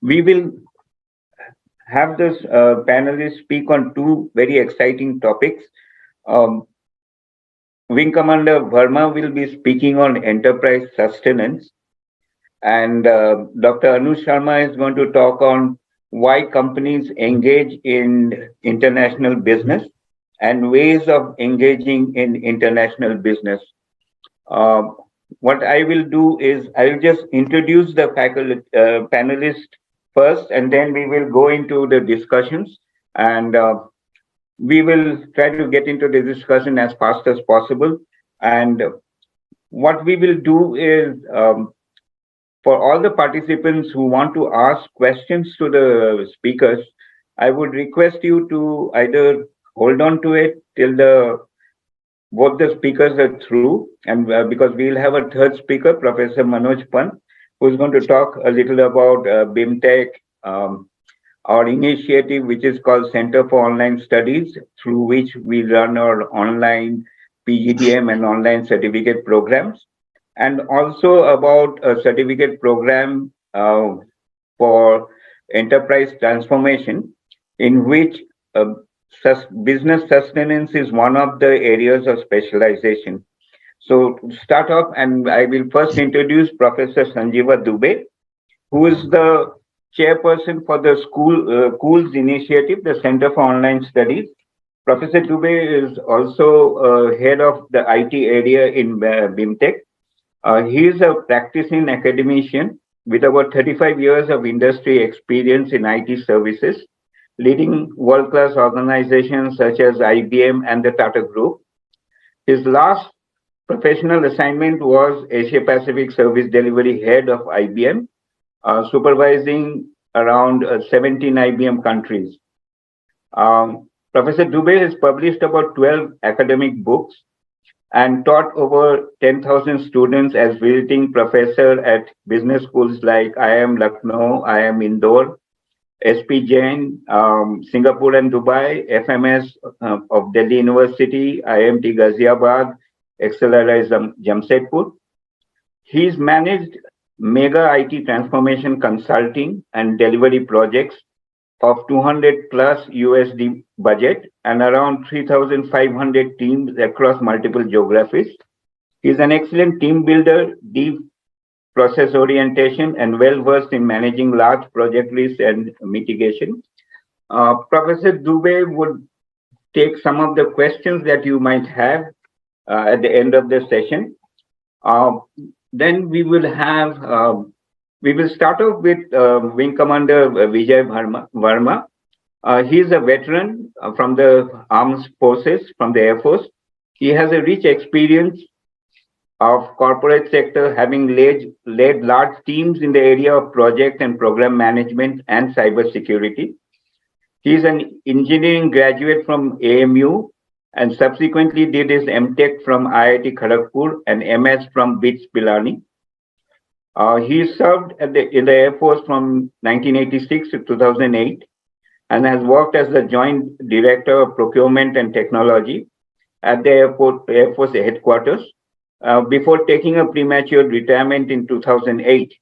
We will have this panelists speak on two very exciting topics. Um, Wing Commander Verma will be speaking on enterprise sustenance, and Dr. Anuj Sharma is going to talk on why companies engage in international business and ways of engaging in international business. Uh, what I will do is I will just introduce the faculty panelists first, and then we will go into the discussions, and we will try to get into the discussion as fast as possible. And what we will do is for all the participants who want to ask questions to the speakers, I would request you to either hold on to it till the both the speakers are through, and because we'll have a third speaker, Professor Manoj Pant, who's going to talk a little about BIMTECH, our initiative, which is called Center for Online Studies, through which we run our online PGDM and online certificate programs, and also about a certificate program for enterprise transformation, in which business sustenance is one of the areas of specialization. So to start off, and I will first introduce Professor Sanjeeva Dubey, who is the chairperson for the schools initiative, the Center for Online Studies. Professor Dubey is also head of the IT area in BIMTECH. He is a practicing academician with over 35 years of industry experience in IT services, leading world-class organizations such as IBM and the Tata Group. His last professional assignment was Asia Pacific Service Delivery Head of IBM, supervising around 17 IBM countries. Professor Dubey has published about 12 academic books and taught over 10,000 students as visiting professor at business schools like IIM Lucknow, IIM Indore, SP Jain, Singapore and Dubai, FMS of Delhi University, IMT Ghaziabad, XLRI Jamshedpur. He's managed mega IT transformation consulting and delivery projects of 200 plus USD budget and around 3,500 teams across multiple geographies. He's an excellent team builder, deep process orientation, and well versed in managing large project risks and mitigation. Professor Dubey would take some of the questions that you might have at the end of the session. Then we will have we will start off with Wing Commander Vijay Verma. He is a veteran from the armed forces, from the Air Force. He has a rich experience of corporate sector, having led large teams in the area of project and program management and cybersecurity. He is an engineering graduate from AMU and subsequently did his MTech from IIT Kharagpur and MS from BITS Pilani. He served in the Air Force from 1986 to 2008 and has worked as the Joint Director of Procurement and Technology at the Air Force headquarters before taking a premature retirement in 2008.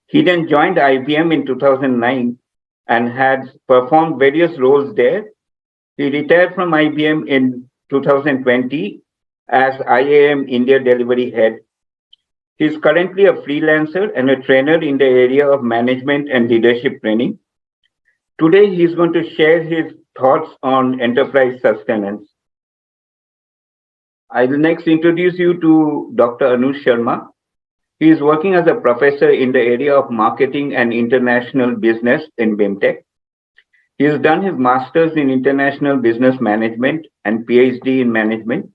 He then joined IBM in 2009 and had performed various roles there. He retired from IBM in 2020 as IAM India Delivery Head. He is currently a freelancer and a trainer in the area of management and leadership training. Today, he is going to share his thoughts on enterprise sustenance. I will next introduce you to Dr. Anuj Sharma. He is working as a professor in the area of marketing and international business in BIMTECH. He has done his master's in international business management and PhD in management.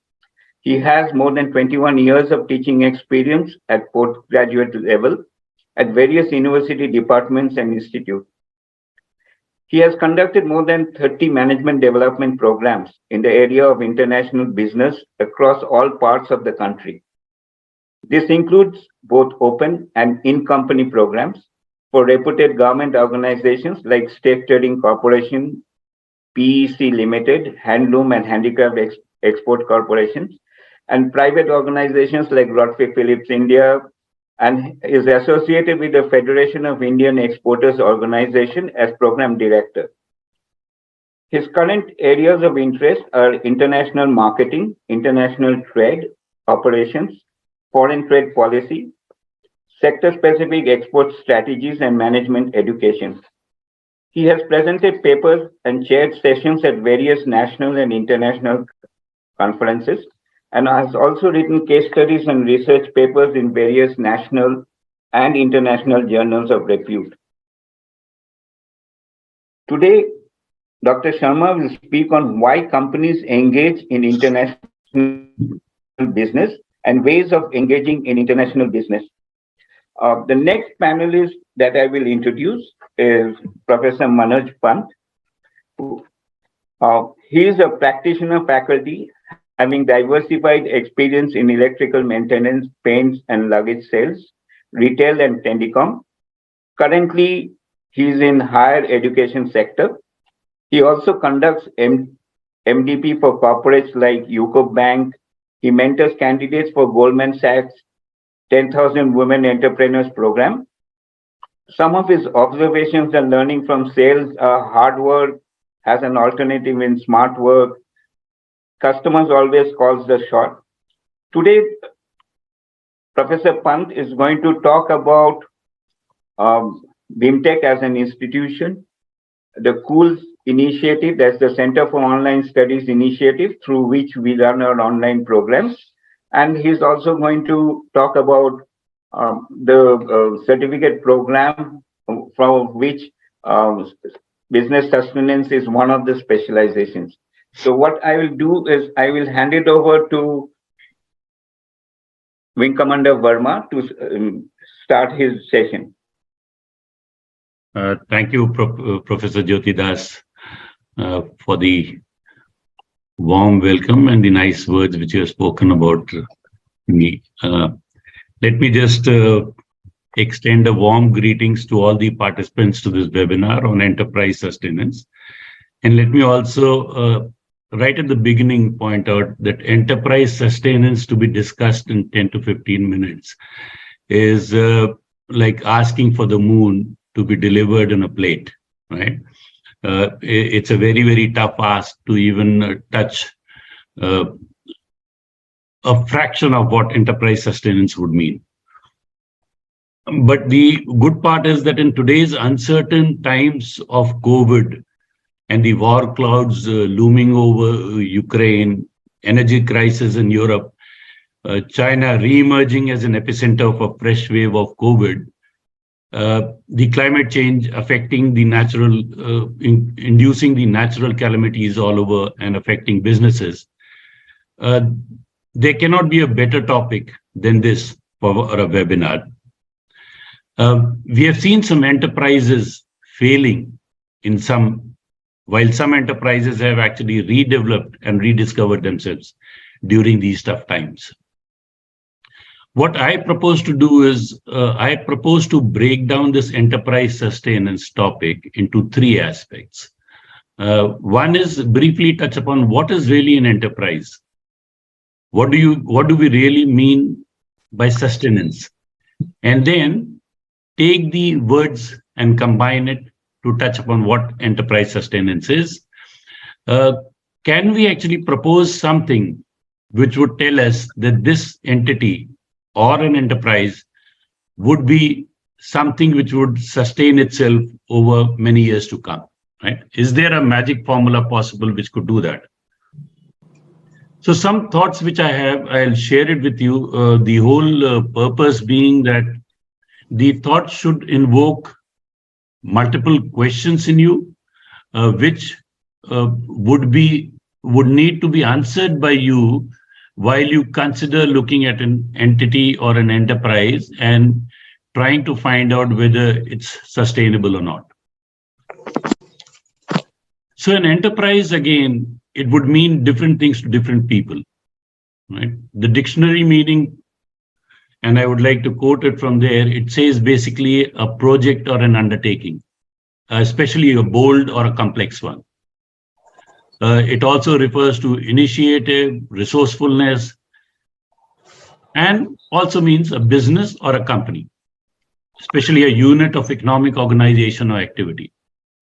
He has more than 21 years of teaching experience at postgraduate level at various university departments and institutes. He has conducted more than 30 management development programs in the area of international business across all parts of the country. This includes both open and in-company programs for reputed government organizations like State Trading Corporation, PEC Limited, Handloom and Handicraft Export Corporations, and private organizations like Godfrey Phillips India and is associated with the Federation of Indian Exporters Organization as Program Director. His current areas of interest are international marketing, international trade operations, foreign trade policy, sector-specific export strategies, and management education. He has presented papers and chaired sessions at various national and international conferences, and has also written case studies and research papers in various national and international journals of repute. Today, Dr. Sharma will speak on why companies engage in international business and ways of engaging in international business. The next panelist that I will introduce is Professor Manoj Pant. He is a practitioner faculty having diversified experience in electrical maintenance, paints and luggage sales, retail and telecom. Currently, he is in higher education sector. He also conducts MDP for corporates like UCO Bank. He mentors candidates for Goldman Sachs 10,000 Women Entrepreneurs Program. Some of his observations and learning from sales are hard work has an alternative in smart work. Customers always calls the shot. Today, Professor Pant is going to talk about BIMTECH as an institution, the COOLS initiative, that's the Center for Online Studies initiative through which we run our online programs. And he's also going to talk about the certificate program from which business sustenance is one of the specializations. So what I will do is I will hand it over to Wing Commander Verma to start his session. Thank you, Professor Jyoti Das, for the warm welcome and the nice words which you have spoken about me. Let me just extend a warm greetings to all the participants to this webinar on enterprise sustenance. And let me also, right at the beginning, point out that enterprise sustenance to be discussed in 10 to 15 minutes is like asking for the moon to be delivered on a plate, right? It's a very, very tough ask to even touch a fraction of what enterprise sustenance would mean. But the good part is that in today's uncertain times of COVID and the war clouds looming over Ukraine, energy crisis in Europe, China re-emerging as an epicenter of a fresh wave of COVID, the climate change affecting the natural, inducing the natural calamities all over and affecting businesses. There cannot be a better topic than this for a webinar. We have seen some enterprises failing in while some enterprises have actually redeveloped and rediscovered themselves during these tough times. What I propose to do is, I propose to break down this enterprise sustenance topic into three aspects. One is briefly touch upon what is really an enterprise. What do we really mean by sustenance? And then take the words and combine it to touch upon what enterprise sustenance is. Can we actually propose something which would tell us that this entity or an enterprise would be something which would sustain itself over many years to come, right? Is there a magic formula possible which could do that? So some thoughts which I have, I'll share it with you. The whole purpose being that the thought should invoke multiple questions in you, which would need to be answered by you while you consider looking at an entity or an enterprise and trying to find out whether it's sustainable or not. So an enterprise, again, it would mean different things to different people, right? The dictionary meaning, and I would like to quote it from there, it says basically a project or an undertaking, especially a bold or a complex one. It also refers to initiative, resourcefulness, and also means a business or a company, especially a unit of economic organization or activity,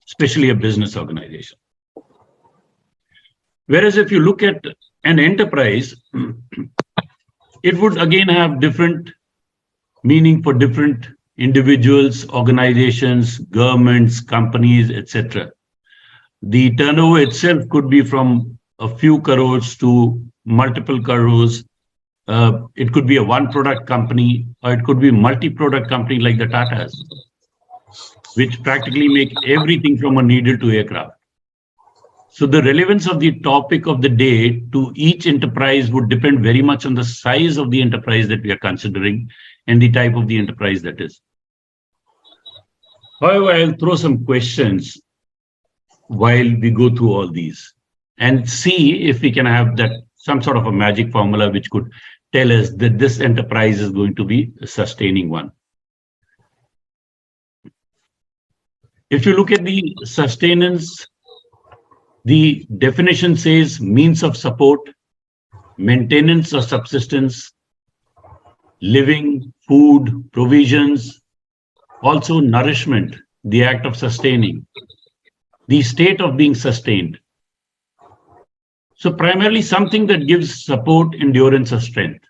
especially a business organization. Whereas if you look at an enterprise, it would again have different meaning for different individuals, organizations, governments, companies, etc. The turnover itself could be from a few crores to multiple crores. It could be a one product company, or it could be multi-product company like the Tatas, which practically make everything from a needle to aircraft. So the relevance of the topic of the day to each enterprise would depend very much on the size of the enterprise that we are considering and the type of the enterprise that is. However, I'll throw some questions while we go through all these and see if we can have that some sort of a magic formula which could tell us that this enterprise is going to be a sustaining one. If you look at the sustenance, the definition says means of support, maintenance or subsistence, living, food, provisions, also nourishment, the act of sustaining, the state of being sustained. So primarily something that gives support, endurance, or strength.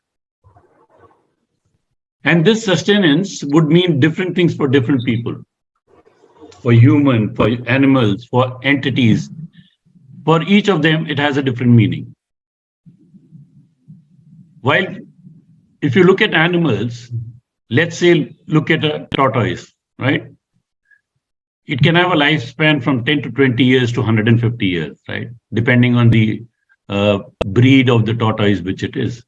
And this sustenance would mean different things for different people. For human, for animals, for entities. For each of them, it has a different meaning. While if you look at animals, let's say look at a tortoise, right? It can have a lifespan from 10 to 20 years to 150 years, right? Depending on the breed of the tortoise which it is.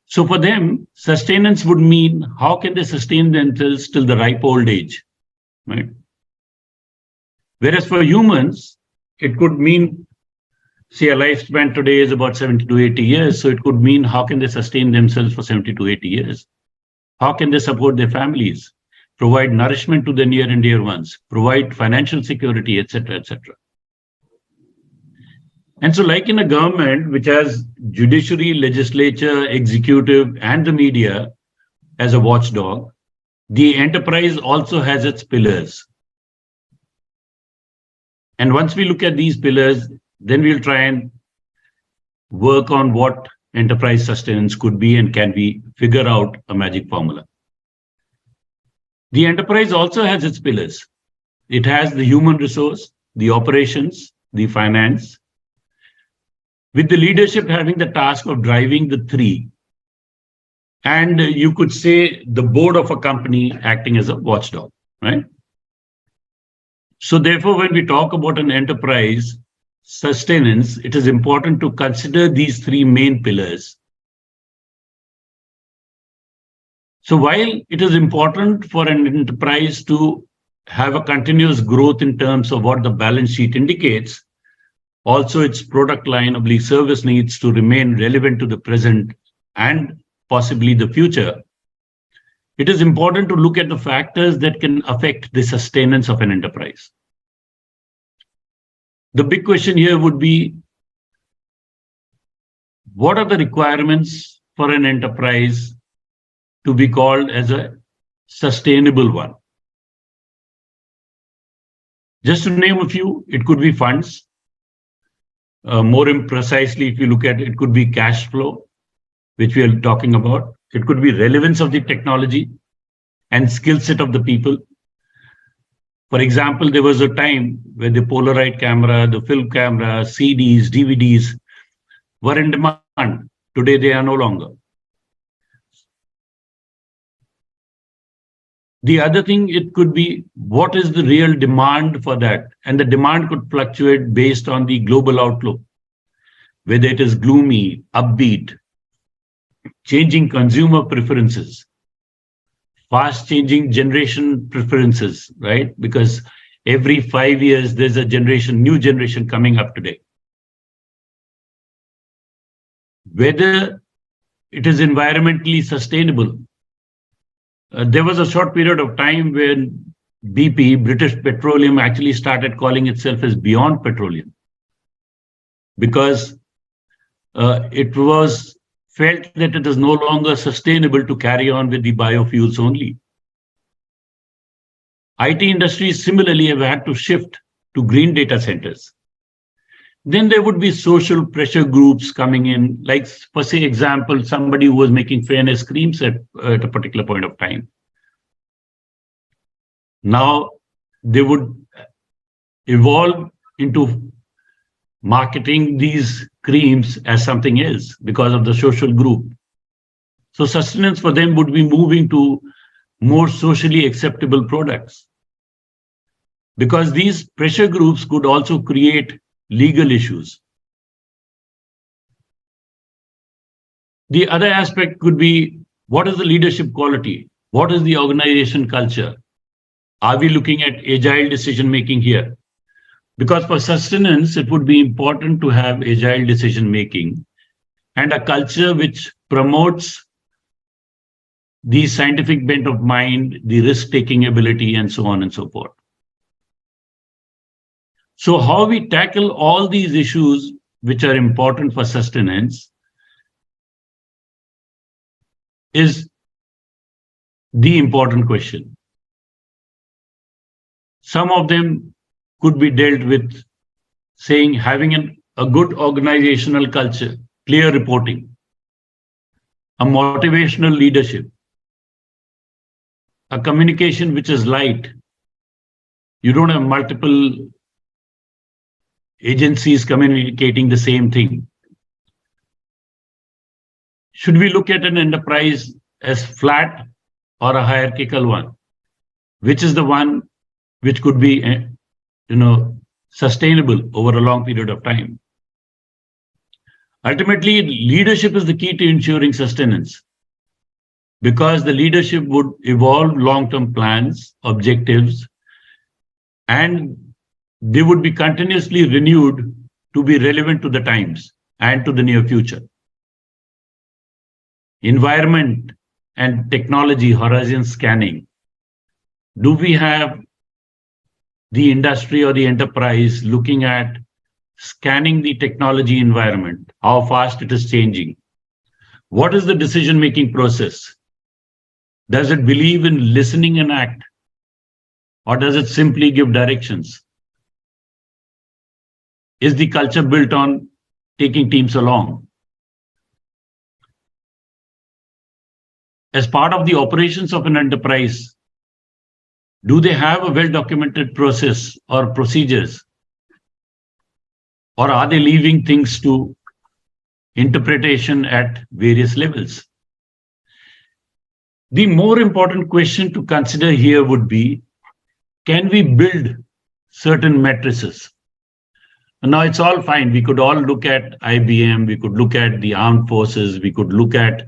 So for them, sustenance would mean how can they sustain themselves till the ripe old age, right? Whereas for humans, it could mean, say a lifespan today is about 70 to 80 years. So it could mean how can they sustain themselves for 70 to 80 years? How can they support their families, provide nourishment to their near and dear ones, provide financial security, etc., etc. And so like in a government which has judiciary, legislature, executive, and the media as a watchdog, the enterprise also has its pillars. And once we look at these pillars, then we'll try and work on what enterprise sustenance could be and can we figure out a magic formula. The enterprise also has its pillars. It has the human resource, the operations, the finance, with the leadership having the task of driving the three. And you could say the board of a company acting as a watchdog, right? So therefore, when we talk about an enterprise sustenance, it is important to consider these three main pillars. So while it is important for an enterprise to have a continuous growth in terms of what the balance sheet indicates, also its product line or service needs to remain relevant to the present and possibly the future, it is important to look at the factors that can affect the sustenance of an enterprise. The big question here would be, what are the requirements for an enterprise to be called as a sustainable one? Just to name a few, it could be funds. More precisely, if you look at it, it could be cash flow, which we are talking about. It could be relevance of the technology and skill set of the people. For example, there was a time where the Polaroid camera, the film camera, CDs, DVDs were in demand. Today, they are no longer. The other thing, it could be what is the real demand for that? And the demand could fluctuate based on the global outlook, whether it is gloomy, upbeat, changing consumer preferences, fast changing generation preferences, right? Because every 5 years, there's a new generation coming up today. Whether it is environmentally sustainable. There was a short period of time when BP, British Petroleum, actually started calling itself as Beyond Petroleum, because it was felt that it is no longer sustainable to carry on with the biofuels only. IT industries similarly have had to shift to green data centers. Then there would be social pressure groups coming in, like for say example, somebody who was making fairness creams at a particular point of time. Now they would evolve into marketing these creams as something else because of the social group. So sustenance for them would be moving to more socially acceptable products, because these pressure groups could also create legal issues. The other aspect could be, what is the leadership quality? What is the organization culture? Are we looking at agile decision making here? Because for sustenance, it would be important to have agile decision making and a culture which promotes the scientific bent of mind, the risk-taking ability, and so on and so forth. So how we tackle all these issues which are important for sustenance is the important question. Some of them could be dealt with saying having a good organizational culture, clear reporting, a motivational leadership, a communication which is light. You don't have multiple agencies communicating the same thing. Should we look at an enterprise as flat or a hierarchical one? Which is the one which could be, sustainable over a long period of time? Ultimately, leadership is the key to ensuring sustenance, because the leadership would evolve long-term plans, objectives, and they would be continuously renewed to be relevant to the times and to the near future. Environment and technology horizon scanning. Do we have the industry or the enterprise looking at scanning the technology environment, how fast it is changing? What is the decision-making process? Does it believe in listening and act? Or does it simply give directions? Is the culture built on taking teams along? As part of the operations of an enterprise, do they have a well-documented process or procedures? Or are they leaving things to interpretation at various levels? The more important question to consider here would be, can we build certain matrices? Now it's all fine. We could all look at IBM, we could look at the armed forces, we could look at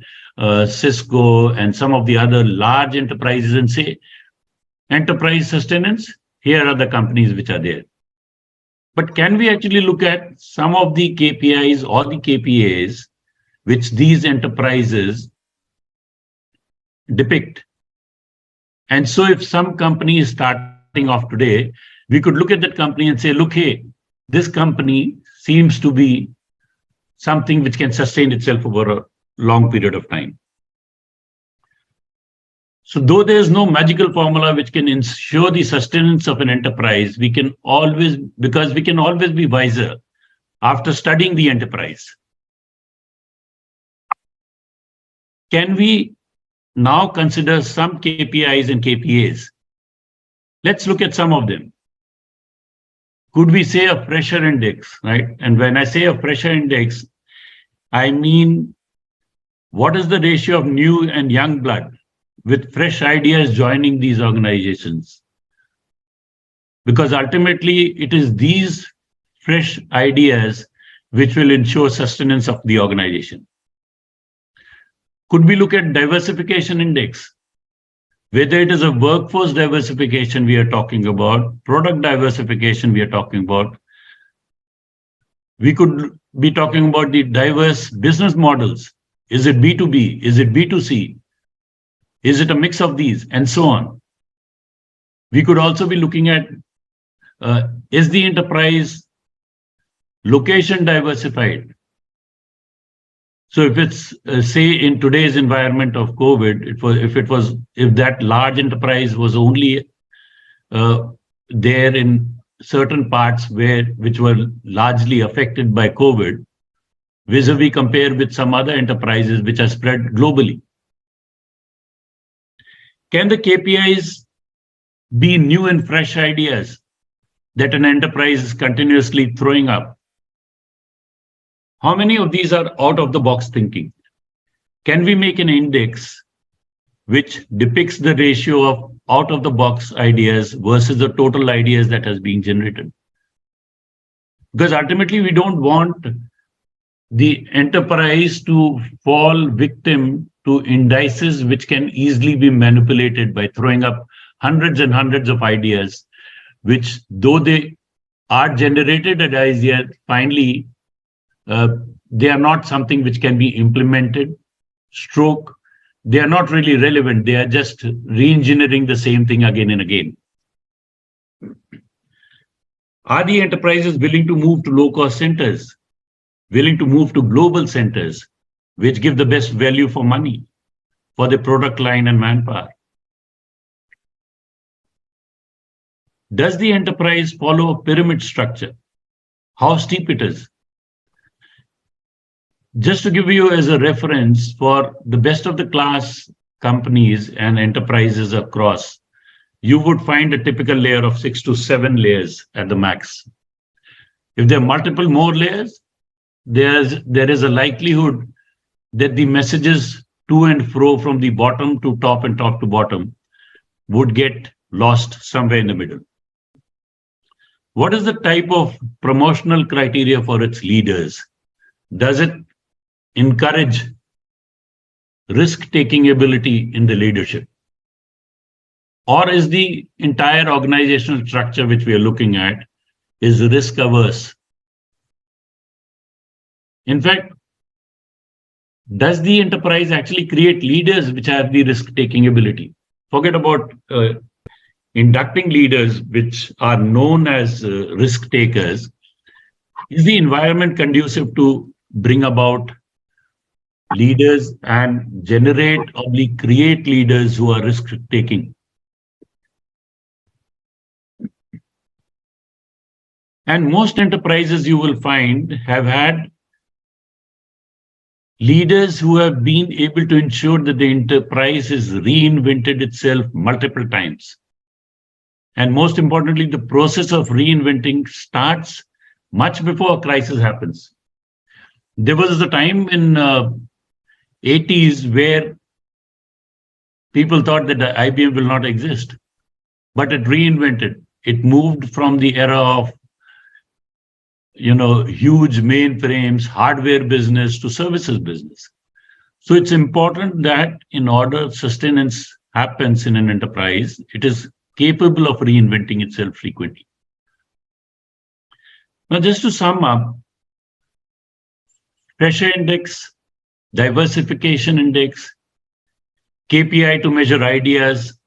Cisco and some of the other large enterprises and say, enterprise sustenance, here are the companies which are there. But can we actually look at some of the KPIs or the KPAs which these enterprises depict? And so if some company is starting off today, we could look at that company and say, look, hey, this company seems to be something which can sustain itself over a long period of time. So though there is no magical formula which can ensure the sustenance of an enterprise, we can always be wiser after studying the enterprise. Can we now consider some KPIs and KPAs? Let's look at some of them. Could we say a pressure index, right? And when I say a pressure index, I mean, what is the ratio of new and young blood with fresh ideas joining these organizations? Because ultimately, it is these fresh ideas which will ensure sustenance of the organization. Could we look at diversification index? Whether it is a workforce diversification we are talking about, product diversification we are talking about, we could be talking about the diverse business models. Is it B2B? Is it B2C? Is it a mix of these? And so on. We could also be looking at, is the enterprise location diversified? So if it's say in today's environment of COVID, if that large enterprise was only there in certain parts which were largely affected by COVID, vis-a-vis compare with some other enterprises which are spread globally. Can the KPIs be new and fresh ideas that an enterprise is continuously throwing up? How many of these are out of the box thinking? Can we make an index which depicts the ratio of out of the box ideas versus the total ideas that has been generated? Because ultimately we don't want the enterprise to fall victim to indices which can easily be manipulated by throwing up hundreds and hundreds of ideas, which though they are generated as yet, finally they are not something which can be implemented, stroke, they are not really relevant. They are just re-engineering the same thing again and again. Are the enterprises willing to move to low-cost centers, willing to move to global centers, which give the best value for money, for the product line and manpower? Does the enterprise follow a pyramid structure? How steep it is? Just to give you as a reference, for the best of the class companies and enterprises across, you would find a typical layer of 6 to 7 layers at the max. If there are multiple more layers, there is a likelihood that the messages to and fro from the bottom to top and top to bottom would get lost somewhere in the middle. What is the type of promotional criteria for its leaders? Does it encourage risk-taking ability in the leadership? Or is the entire organizational structure which we are looking at is risk averse? In fact, does the enterprise actually create leaders which have the risk-taking ability? Forget about inducting leaders which are known as risk takers. Is the environment conducive to bring about leaders and generate or create leaders who are risk-taking? And most enterprises you will find have had leaders who have been able to ensure that the enterprise has reinvented itself multiple times. And most importantly, the process of reinventing starts much before a crisis happens. There was a time in 80s where people thought that the IBM will not exist, but it reinvented. It moved from the era of huge mainframes, hardware business to services business. So it's important that in order sustenance happens in an enterprise, it is capable of reinventing itself frequently. Now, just to sum up, pressure index, diversification index, KPI to measure ideas,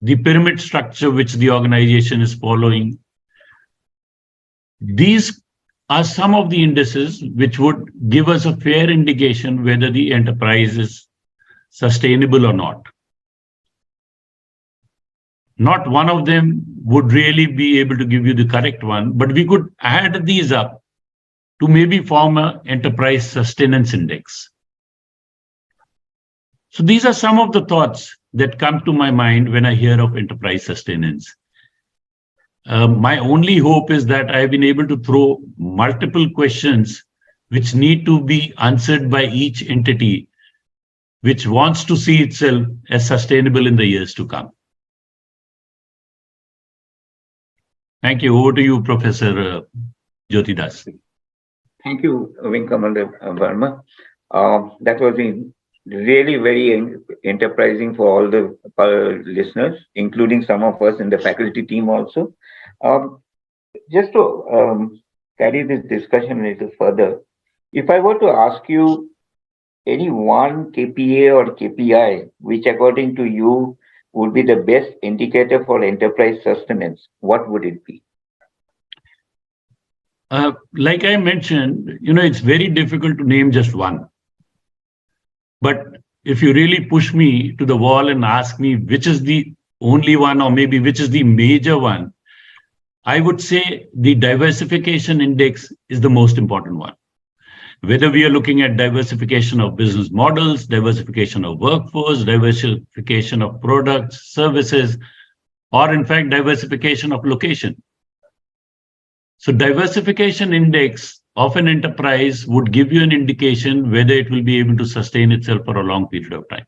the pyramid structure which the organization is following. These are some of the indices which would give us a fair indication whether the enterprise is sustainable or not. Not one of them would really be able to give you the correct one, but we could add these up to maybe form an enterprise sustenance index. So these are some of the thoughts that come to my mind when I hear of enterprise sustenance. My only hope is that I've been able to throw multiple questions which need to be answered by each entity which wants to see itself as sustainable in the years to come. Thank you. Over to you, Professor Jyoti Das. Thank you, Wing Commander Verma. That was really very enterprising for all the listeners, including some of us in the faculty team also. Just to carry this discussion a little further, if I were to ask you any one KPA or KPI, which according to you would be the best indicator for enterprise sustenance, what would it be? Like I mentioned, it's very difficult to name just one. But if you really push me to the wall and ask me which is the only one, or maybe which is the major one, I would say the diversification index is the most important one. Whether we are looking at diversification of business models, diversification of workforce, diversification of products, services, or in fact, diversification of location. So diversification index of an enterprise would give you an indication whether it will be able to sustain itself for a long period of time.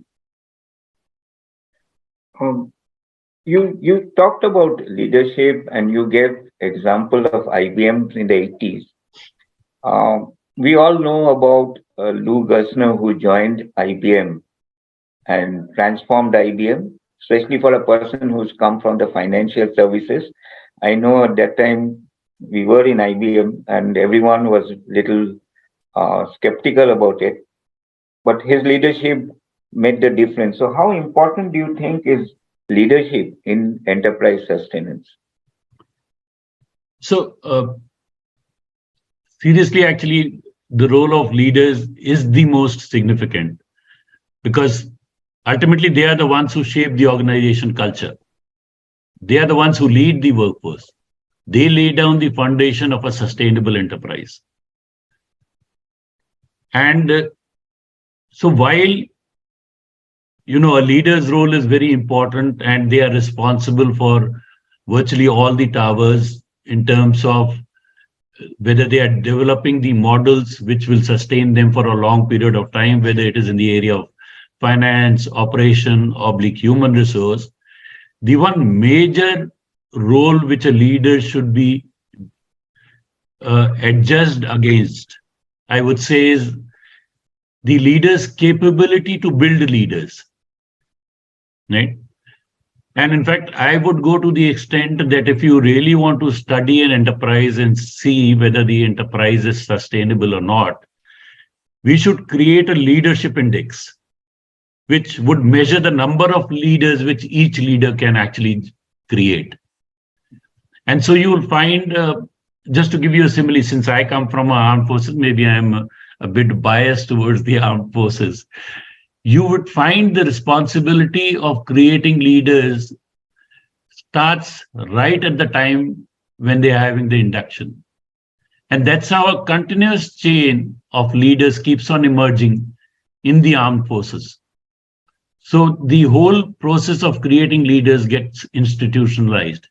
You talked about leadership and you gave example of IBM in the 80s. We all know about Lou Gerstner, who joined IBM and transformed IBM, especially for a person who's come from the financial services. I know at that time we were in IBM and everyone was little skeptical about it, but his leadership made the difference. So how important do you think is leadership in enterprise sustenance? So seriously, actually, the role of leaders is the most significant because ultimately they are the ones who shape the organization culture. They are the ones who lead the workforce. They lay down the foundation of a sustainable enterprise. And so while a leader's role is very important and they are responsible for virtually all the towers in terms of whether they are developing the models which will sustain them for a long period of time, whether it is in the area of finance, operation, oblique human resource. The one major role which a leader should be adjudged against, I would say, is the leader's capability to build leaders. Right? And in fact, I would go to the extent that if you really want to study an enterprise and see whether the enterprise is sustainable or not, we should create a leadership index, which would measure the number of leaders which each leader can actually create. And so you will find, just to give you a simile, since I come from armed forces, maybe I'm a bit biased towards the armed forces. You would find the responsibility of creating leaders starts right at the time when they are having the induction. And that's how a continuous chain of leaders keeps on emerging in the armed forces. So the whole process of creating leaders gets institutionalized.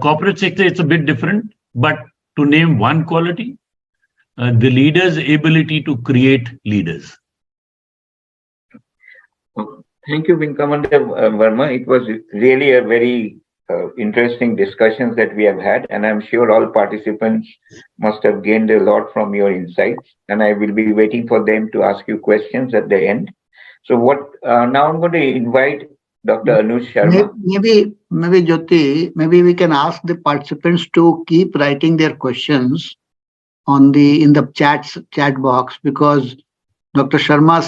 Corporate sector, it's a bit different, but to name one quality, the leader's ability to create leaders. Thank you, Wing Commander Verma. It was really a very interesting discussions that we have had, and I'm sure all participants must have gained a lot from your insights. And I will be waiting for them to ask you questions at the end. So, now I'm going to invite Dr. Anuj Sharma. Maybe Jyoti, maybe we can ask the participants to keep writing their questions in the chat box, because Dr. Sharma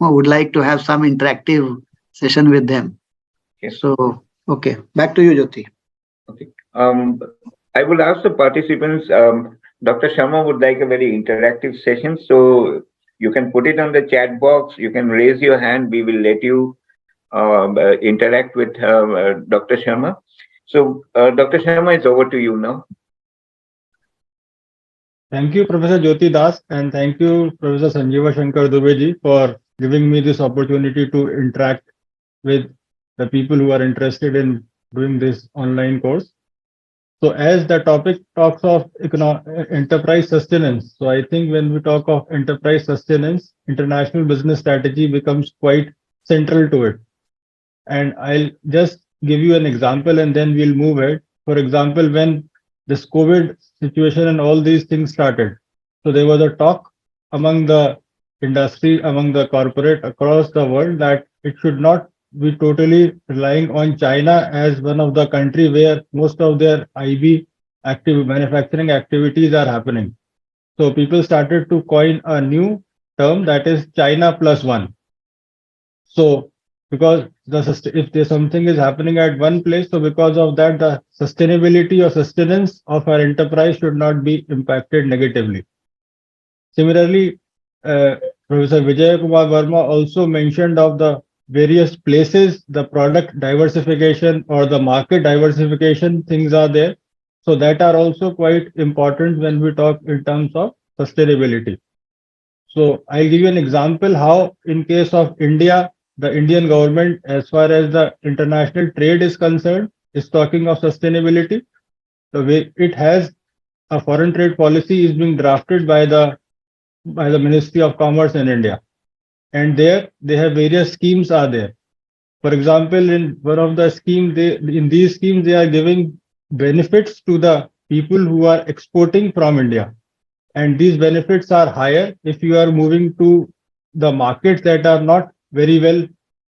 would like to have some interactive session with them. Yes. So, okay, back to you, Jyoti. Okay. I will ask the participants. Dr. Sharma would like a very interactive session, so you can put it on the chat box. You can raise your hand. We will let you interact with Dr. Sharma. So, Dr. Sharma, it's over to you now. Thank you, Professor Jyoti Das, and thank you, Professor Sanjeeva Shankar Dubey for giving me this opportunity to interact with the people who are interested in doing this online course. So as the topic talks of enterprise sustenance, so I think when we talk of enterprise sustenance, international business strategy becomes quite central to it. And I'll just give you an example and then we'll move ahead. For example, when this COVID situation and all these things started, so there was a talk among the industry, among the corporate across the world, that it should not be totally relying on China as one of the country where most of their IB manufacturing activities are happening. So people started to coin a new term, that is China plus one. So because if there's something is happening at one place, so because of that, the sustainability or sustenance of our enterprise should not be impacted negatively. Similarly, Professor Vijay Kumar Verma also mentioned of the various places the product diversification or the market diversification things are there. So that are also quite important when we talk in terms of sustainability. So I'll give you an example how in case of India, the Indian government, as far as the international trade is concerned, is talking of sustainability. The way it has a foreign trade policy is being drafted by the Ministry of Commerce in India. And there they have various schemes are there. For example, in one of the schemes, in these schemes, they are giving benefits to the people who are exporting from India. And these benefits are higher if you are moving to the markets that are not very well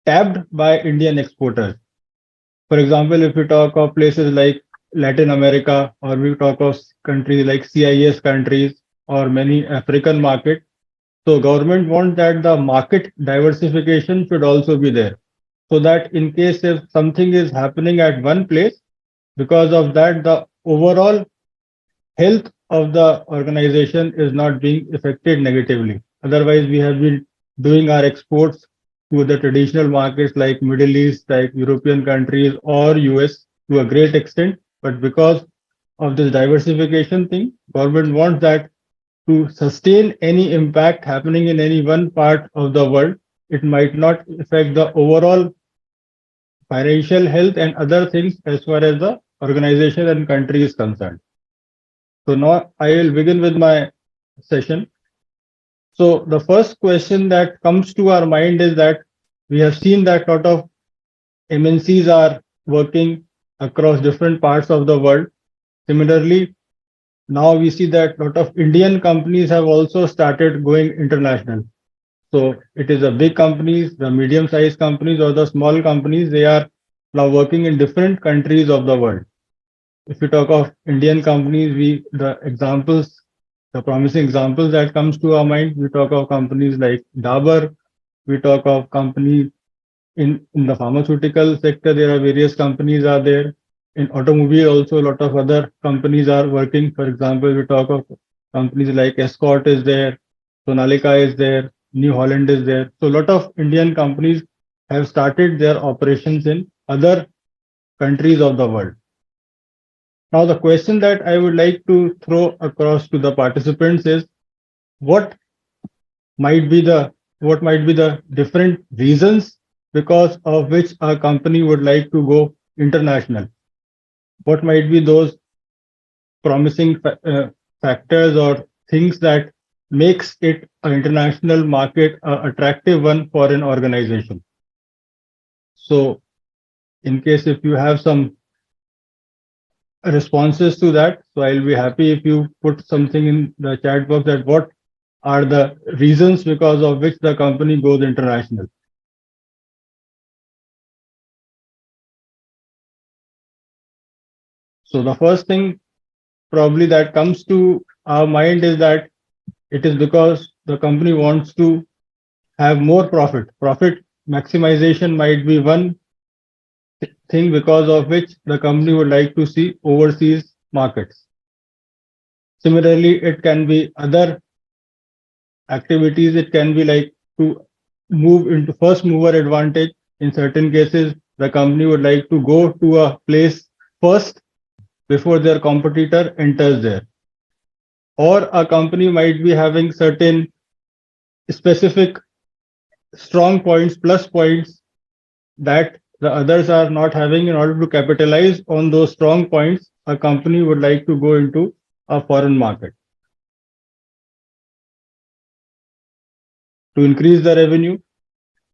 tapped by Indian exporters. For example, if we talk of places like Latin America, or we talk of countries like CIS countries or many African markets, so government wants that the market diversification should also be there. So that in case if something is happening at one place, because of that, the overall health of the organization is not being affected negatively. Otherwise, we have been doing our exports to the traditional markets like Middle East, like European countries or US to a great extent. But because of this diversification thing, government wants that to sustain any impact happening in any one part of the world, it might not affect the overall financial health and other things as far as the organization and country is concerned. So now I will begin with my session. So the first question that comes to our mind is that we have seen that a lot of MNCs are working across different parts of the world. Similarly, now we see that a lot of Indian companies have also started going international. So it is the big companies, the medium-sized companies or the small companies, they are now working in different countries of the world. If you talk of Indian companies, the promising examples that comes to our mind, we talk of companies like Dabur, we talk of companies in the pharmaceutical sector, there are various companies are there. In automobile also, a lot of other companies are working. For example, we talk of companies like Escort is there, Sonalika is there, New Holland is there. So a lot of Indian companies have started their operations in other countries of the world. Now, the question that I would like to throw across to the participants is what might be the different reasons because of which a company would like to go international? What might be those promising factors or things that makes it an international market attractive one for an organization? So in case if you have some responses to that, so I'll be happy if you put something in the chat box that what are the reasons because of which the company goes international. So the first thing probably that comes to our mind is that it is because the company wants to have more profit. Profit maximization might be one thing because of which the company would like to see overseas markets. Similarly, it can be other activities. It can be like to move into first mover advantage. In certain cases, the company would like to go to a place first before their competitor enters there. Or a company might be having certain specific strong points, plus points that the others are not having. In order to capitalize on those strong points, a company would like to go into a foreign market. To increase the revenue,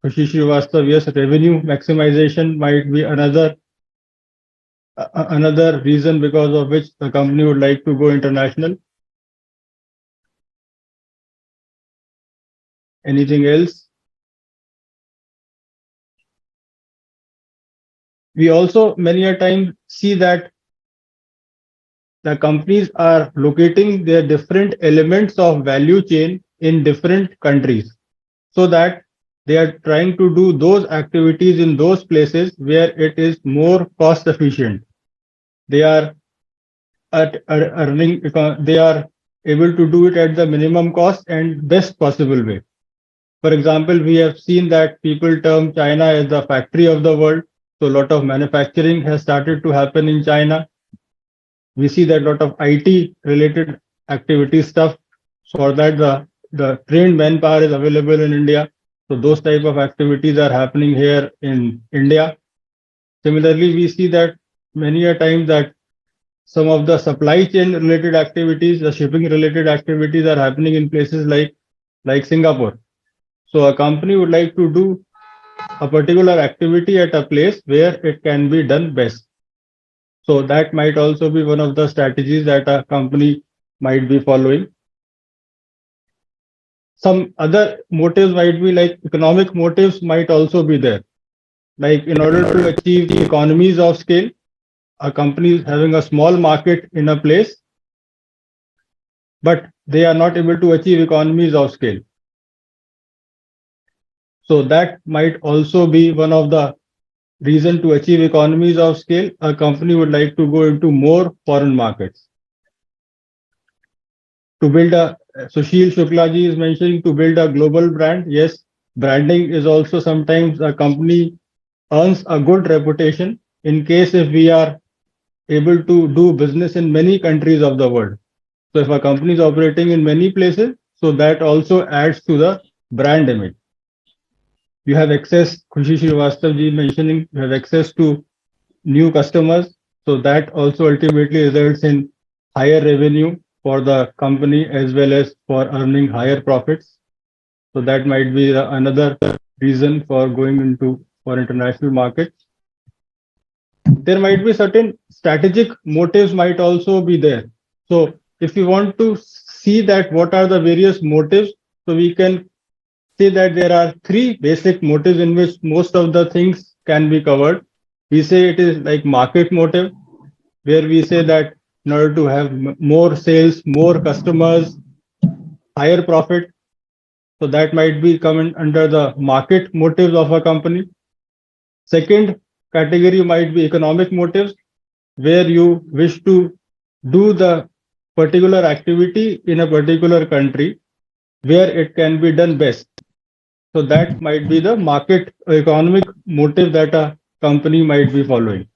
Khushi Srivastav, yes, revenue maximization might be another reason because of which the company would like to go international. Anything else? We also many a time see that the companies are locating their different elements of value chain in different countries so that they are trying to do those activities in those places where it is more cost efficient. They are earning, they are able to do it at the minimum cost and best possible way. For example, we have seen that people term China as the factory of the world. So a lot of manufacturing has started to happen in China. We see that a lot of IT related activity stuff, so that the trained manpower is available in India. So those type of activities are happening here in India. Similarly, we see that many a time that some of the supply chain related activities, the shipping related activities are happening in places like Singapore. So a company would like to do a particular activity at a place where it can be done best. So that might also be one of the strategies that a company might be following. Some other motives might be like economic motives might also be there. Like in order to achieve the economies of scale, a company is having a small market in a place, but they are not able to achieve economies of scale. So that might also be one of the reason to achieve economies of scale. A company would like to go into more foreign markets. To build a, Sushil Shuklaji is mentioning to build a global brand. Yes, branding is also sometimes a company earns a good reputation in case if we are able to do business in many countries of the world. So if a company is operating in many places, so that also adds to the brand image. You have access, Khushi Srivastav ji mentioning, you have access to new customers. So that also ultimately results in higher revenue for the company as well as for earning higher profits. So that might be another reason for going into for international markets. There might be certain strategic motives might also be there. So if you want to see that what are the various motives, so we can say that there are three basic motives in which most of the things can be covered. We say it is like market motive, where we say that in order to have more sales, more customers, higher profit, so that might be coming under the market motives of a company. Second category might be economic motives, where you wish to do the particular activity in a particular country where it can be done best. So that might be the market economic motive that a company might be following.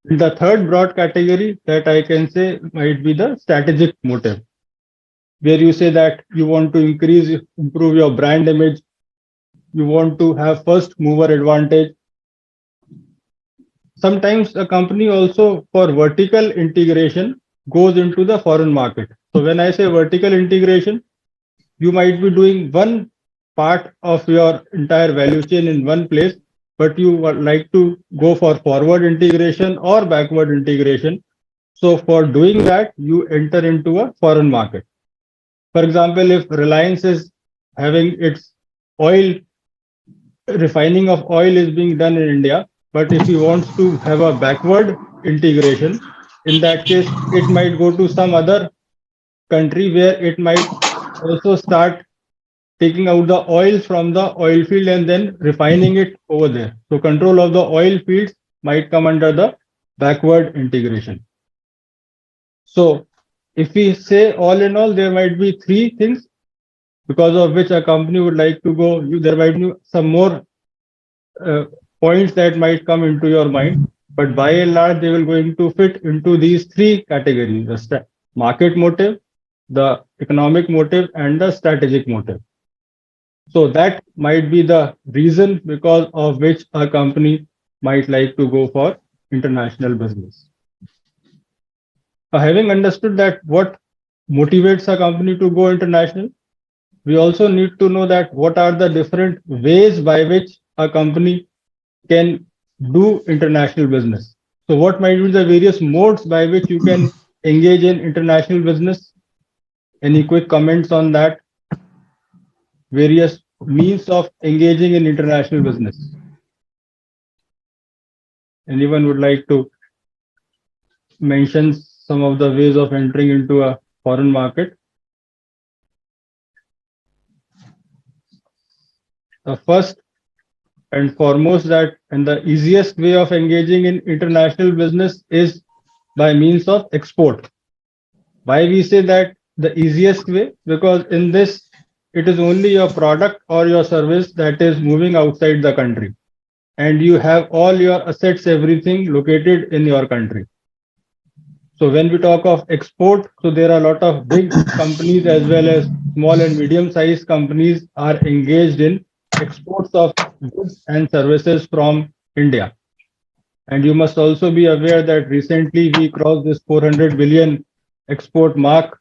The third broad category that I can say might be the strategic motive, where you say that you want to improve your brand image, you want to have first mover advantage. Sometimes a company also for vertical integration goes into the foreign market. So when I say vertical integration, you might be doing one part of your entire value chain in one place, but you would like to go for forward integration or backward integration. So for doing that, you enter into a foreign market. For example, if Reliance is having its oil, refining of oil is being done in India, but if he wants to have a backward integration, in that case, it might go to some other country where it might also start taking out the oil from the oil field and then refining it over there. So control of the oil fields might come under the backward integration. So if we say all in all, there might be three things because of which a company would like to go. There might be some more points that might come into your mind, but by and large, they will going to fit into these three categories: the market motive, the economic motive, and the strategic motive. So that might be the reason because of which a company might like to go for international business. Having understood that what motivates a company to go international, we also need to know that what are the different ways by which a company can do international business. So what might be the various modes by which you can engage in international business? Any quick comments on that? Various means of engaging in international business. Anyone would like to mention some of the ways of entering into a foreign market? the first and foremost that and the easiest way of engaging in international business is by means of export. Why we say that the easiest way? Because in this, it is only your product or your service that is moving outside the country. And you have all your assets, everything located in your country. So when we talk of export, so there are a lot of big companies as well as small and medium-sized companies are engaged in exports of goods and services from India. And you must also be aware that recently we crossed this 400 billion export mark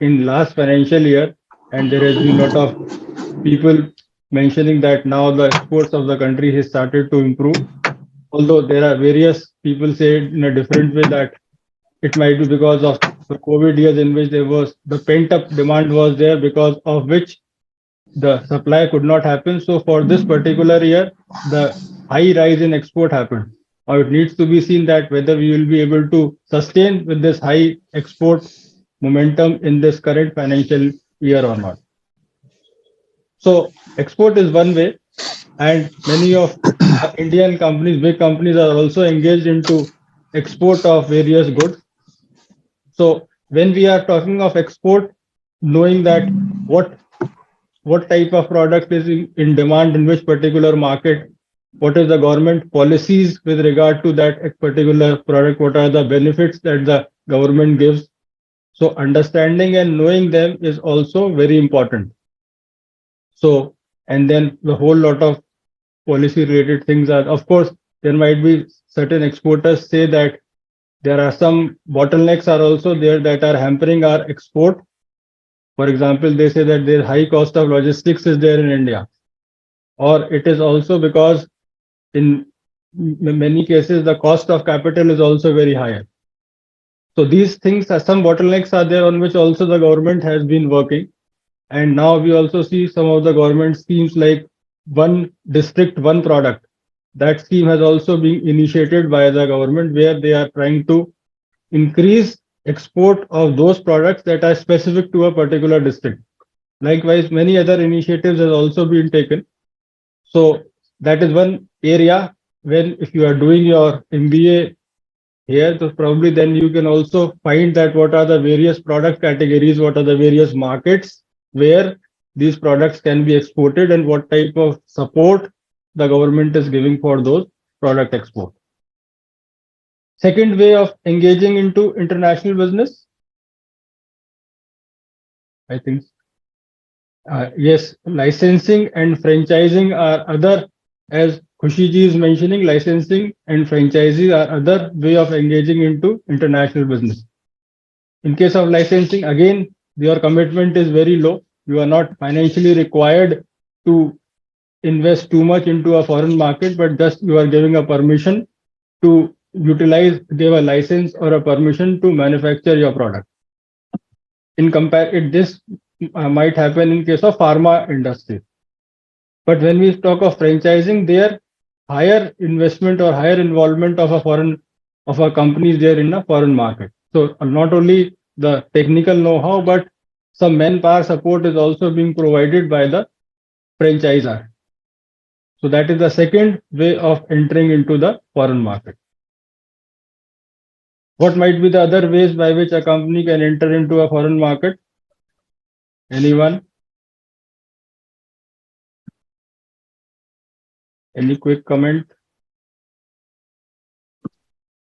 in last financial year, and there has been a lot of people mentioning that now the exports of the country has started to improve. Although there are various people say in a different way that it might be because of the COVID years in which there was the pent up demand was there, because of which the supply could not happen. So for this particular year, the high rise in export happened. Now it needs to be seen that whether we will be able to sustain with this high export momentum in this current financial year or not. So export is one way, and many of the Indian companies, big companies, are also engaged into export of various goods. So when we are talking of export, knowing that what type of product is in demand in which particular market, what is the government policies with regard to that particular product, what are the benefits that the government gives. So understanding and knowing them is also very important. So, and then the whole lot of policy related things are, of course, there might be certain exporters say that there are some bottlenecks are also there that are hampering our export. For example, they say that their high cost of logistics is there in India, or it is also because in many cases the cost of capital is also very high. So these things are some bottlenecks are there on which also the government has been working. And now we also see some of the government schemes like one district, one product. That scheme has also been initiated by the government where they are trying to increase export of those products that are specific to a particular district. Likewise, many other initiatives have also been taken. So that is one area when if you are doing your MBA here, so probably then you can also find that what are the various product categories, what are the various markets where these products can be exported and what type of support the government is giving for those product export. Second way of engaging into international business, I think, yes, licensing and franchising are other, as Khushiji is mentioning, licensing and franchising are other way of engaging into international business. In case of licensing, again, your commitment is very low. You are not financially required to invest too much into a foreign market, but just you are giving a permission to utilize, give a license or a permission to manufacture your product. In comparison, this might happen in case of pharma industry. But when we talk of franchising, there higher investment or higher involvement of a company is there in a foreign market. So not only the technical know-how, but some manpower support is also being provided by the franchisor. So that is the second way of entering into the foreign market. What might be the other ways by which a company can enter into a foreign market? Anyone? Any quick comment?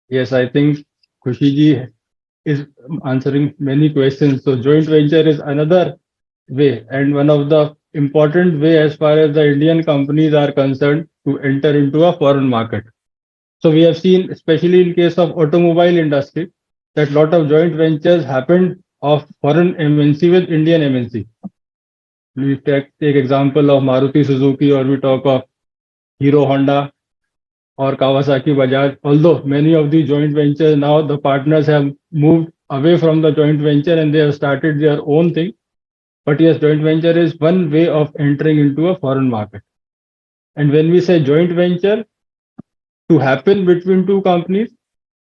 Yes, I think Khushiji is answering many questions. So joint venture is another way and one of the important way as far as the Indian companies are concerned to enter into a foreign market. So we have seen, especially in case of automobile industry, that lot of joint ventures happened of foreign MNC with Indian MNC. We take example of Maruti Suzuki, or we talk of Hero Honda or Kawasaki Bajaj. Although many of the joint ventures now the partners have moved away from the joint venture and they have started their own thing. But yes, joint venture is one way of entering into a foreign market. And when we say joint venture, to happen between two companies,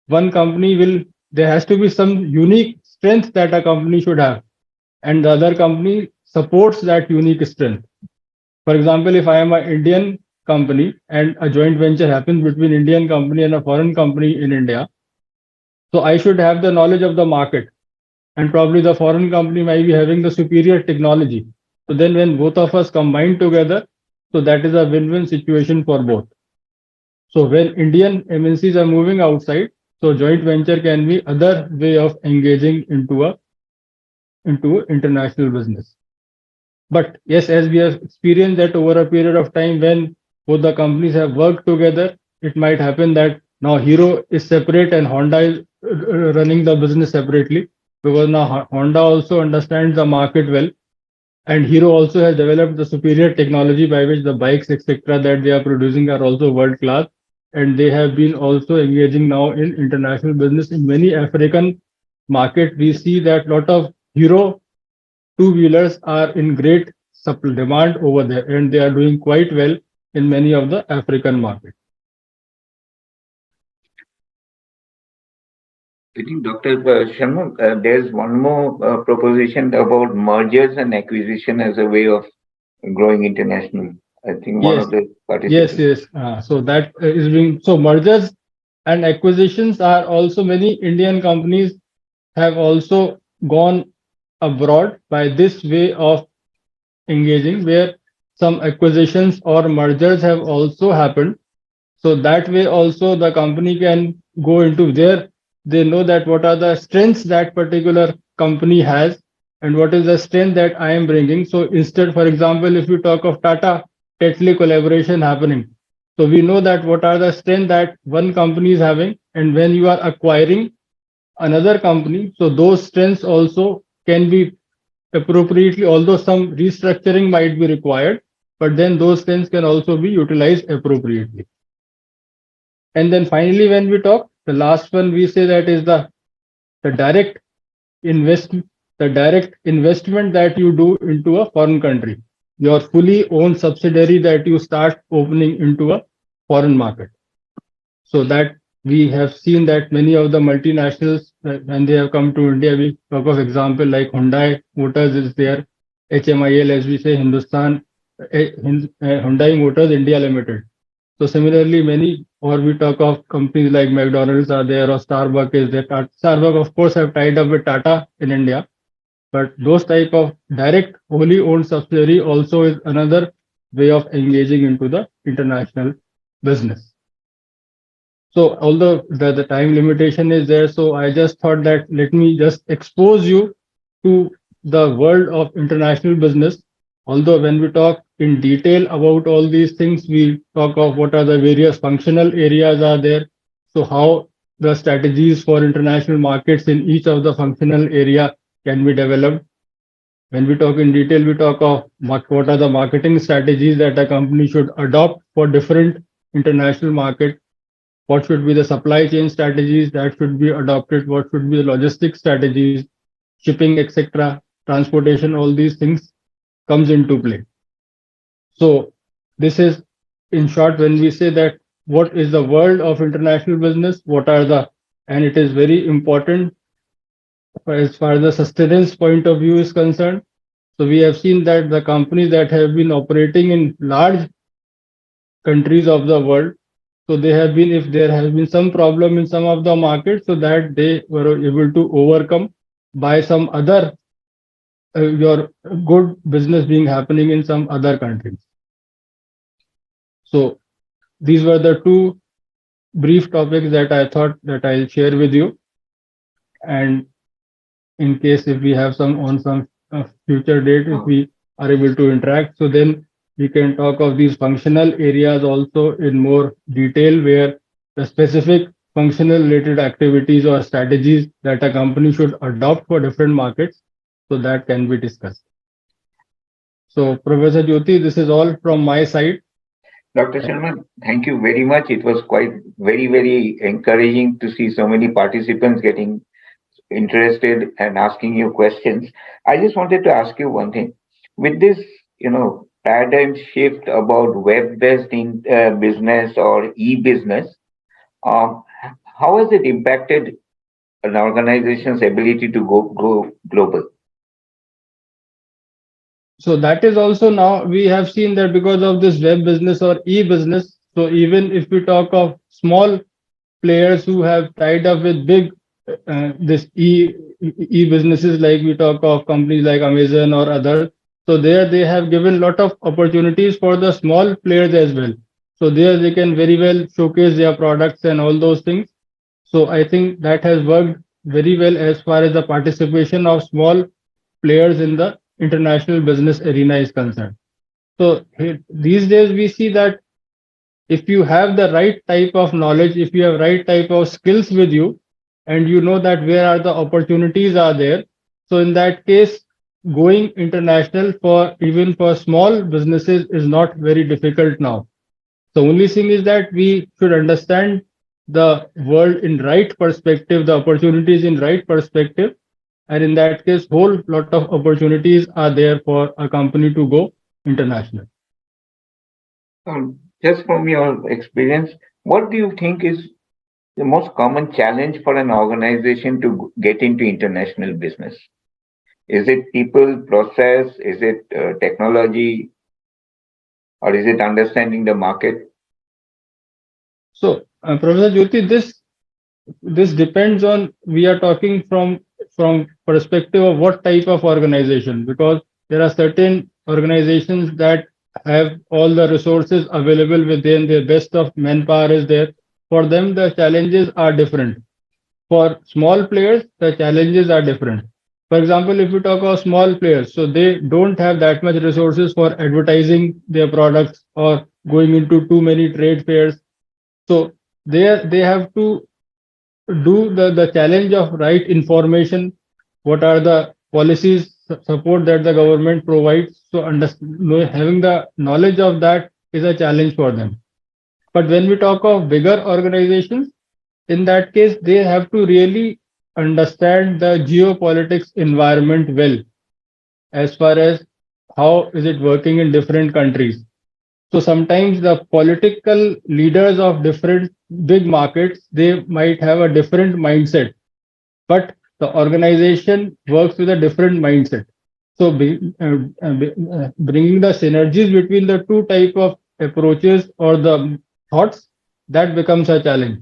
one company will, there has to be some unique strength that a company should have, and the other company supports that unique strength. For example, if I am an Indian company and a joint venture happens between Indian company and a foreign company in India, so I should have the knowledge of the market, and probably the foreign company might be having the superior technology. So then when both of us combine together, so that is a win-win situation for both. So when Indian MNCs are moving outside, so joint venture can be other way of engaging into international business. But yes, as we have experienced that over a period of time when both the companies have worked together, it might happen that now Hero is separate and Honda is running the business separately, because now Honda also understands the market well, and Hero also has developed the superior technology by which the bikes, etc., that they are producing are also world class. And they have been also engaging now in international business in many African markets. We see that lot of Hero two-wheelers are in great demand over there, and they are doing quite well in many of the African markets. I think Dr. Sharma, there's one more proposition about mergers and acquisition as a way of growing international. I think one Yes, of the yes, participants. yes. So that is being so mergers and acquisitions are also many Indian companies have also gone abroad by this way of engaging, where some acquisitions or mergers have also happened. So that way also the company can go into there. They know that what are the strengths that particular company has and what is the strength that I am bringing. So instead, for example, if you talk of Tata Tetley collaboration happening, so we know that what are the strength that one company is having, and when you are acquiring another company, so those strengths also can be appropriately, although some restructuring might be required, but then those strengths can also be utilized appropriately. And then finally, when we talk, the last one we say that is the direct invest the direct investment that you do into a foreign country, your fully owned subsidiary that you start opening into a foreign market. So that we have seen that many of the multinationals, when they have come to India, we talk of example like Hyundai Motors is there, HMIL as we say, Hyundai Motors India Limited. So similarly, many, or we talk of companies like McDonald's are there or Starbucks is there. Starbucks, of course, have tied up with Tata in India, but those type of direct wholly owned subsidiary also is another way of engaging into the international business. So although the time limitation is there, so I just thought that let me just expose you to the world of international business. Although when we talk in detail about all these things, we talk of what are the various functional areas are there. So how the strategies for international markets in each of the functional area can be developed. When we talk in detail, we talk of what are the marketing strategies that a company should adopt for different international markets, what should be the supply chain strategies that should be adopted, what should be the logistics strategies, shipping, etc., transportation, all these things comes into play. So this is in short when we say that what is the world of international business, what are the, and it is very important as far as the sustenance point of view is concerned. So we have seen that the companies that have been operating in large countries of the world, so they have been, if there has been some problem in some of the markets, so that they were able to overcome by some other your good business being happening in some other countries. So these were the two brief topics that I thought that I'll share with you. And in case if we have some on some future date, if we are able to interact, so then we can talk of these functional areas also in more detail, where the specific functional related activities or strategies that a company should adopt for different markets, so that can be discussed. So Professor Jyoti, this is all from my side. Dr. Sharma, thank you very much. It was quite very encouraging to see so many participants getting interested and asking you questions. I just wanted to ask you one thing. With this, paradigm shift about web-based business or e-business, um, how has it impacted an organization's ability to go global? So that is also now we have seen that because of this web business or e-business. So even if we talk of small players who have tied up with big this e businesses, like we talk of companies like Amazon or others. So there they have given lot of opportunities for the small players as well. So there they can very well showcase their products and all those things. So I think that has worked very well as far as the participation of small players in the international business arena is concerned. So these days we see that if you have the right type of knowledge, if you have right type of skills with you, and you know that where are the opportunities are there, so in that case, going international for even for small businesses is not very difficult now. The only thing is that we should understand the world in right perspective, the opportunities in right perspective, and in that case, whole lot of opportunities are there for a company to go international. Just from your experience, what do you think is the most common challenge for an organization to get into international business? Is it people, process? Is it technology? Or is it understanding the market? So, Professor Jyoti, this depends on we are talking from perspective of what type of organization, because there are certain organizations that have all the resources available within their best of manpower is there. For them the challenges are different. For small players the challenges are different. For example, if you talk of small players, so they don't have that much resources for advertising their products or going into too many trade fairs. So they have to do the challenge of right information. What are the policies support that the government provides? So having the knowledge of that is a challenge for them. But when we talk of bigger organizations, in that case they have to really understand the geopolitics environment well, as far as how is it working in different countries. So sometimes the political leaders of different big markets, they might have a different mindset, but the organization works with a different mindset. So bringing the synergies between the two type of approaches or the thoughts, that becomes a challenge.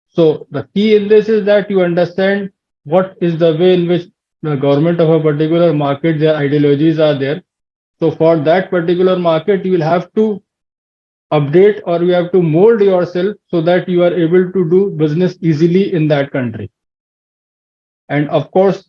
So the key in this is that you understand what is the way in which the government of a particular market, their ideologies are there. So for that particular market, you will have to update or you have to mold yourself so that you are able to do business easily in that country. And of course,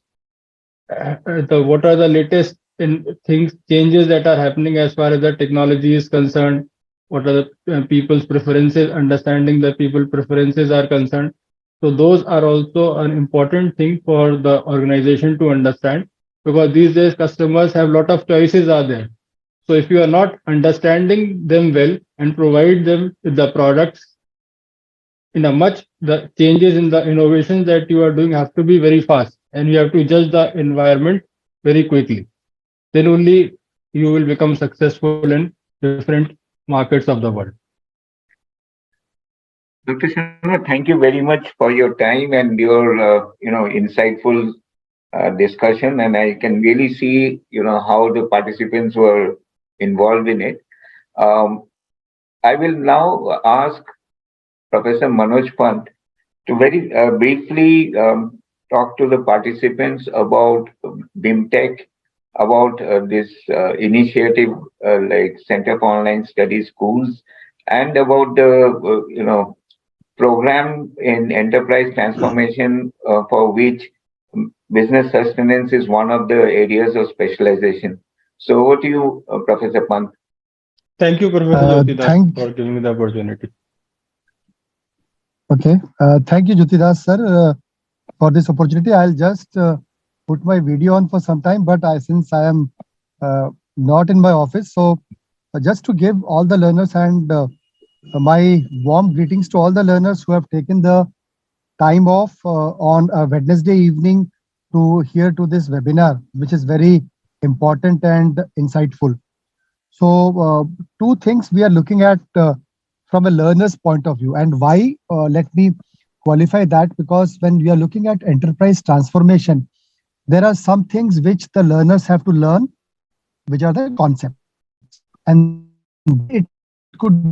what are the latest in things changes that are happening as far as the technology is concerned? What are the people's preferences? Understanding the people preferences are concerned. So those are also an important thing for the organization to understand, because these days customers have lot of choices are there. So if you are not understanding them well and provide them with the products in a much, the changes in the innovations that you are doing have to be very fast, and you have to judge the environment very quickly. Then only you will become successful in different markets of the world. Dr. Sharma, thank you very much for your time and your insightful discussion. And I can really see how the participants were involved in it. Um, I will now ask Professor Manoj Pant to very briefly talk to the participants about BIMTECH, about this initiative like Center for Online Study Schools, and about the program in enterprise transformation for which business sustenance is one of the areas of specialization. So over to you, Professor Pant. Thank you, Professor Jyoti Das, for giving me the opportunity. Okay. Thank you, Jyoti Das, sir, for this opportunity. I'll just put my video on for some time, but since I am not in my office, so just to give all the learners and my warm greetings to all the learners who have taken the time off on a Wednesday evening to hear to this webinar, which is very important and insightful. So two things we are looking at from a learner's point of view, and why, let me qualify that, because when we are looking at enterprise transformation, there are some things which the learners have to learn which are the concepts. And then it could be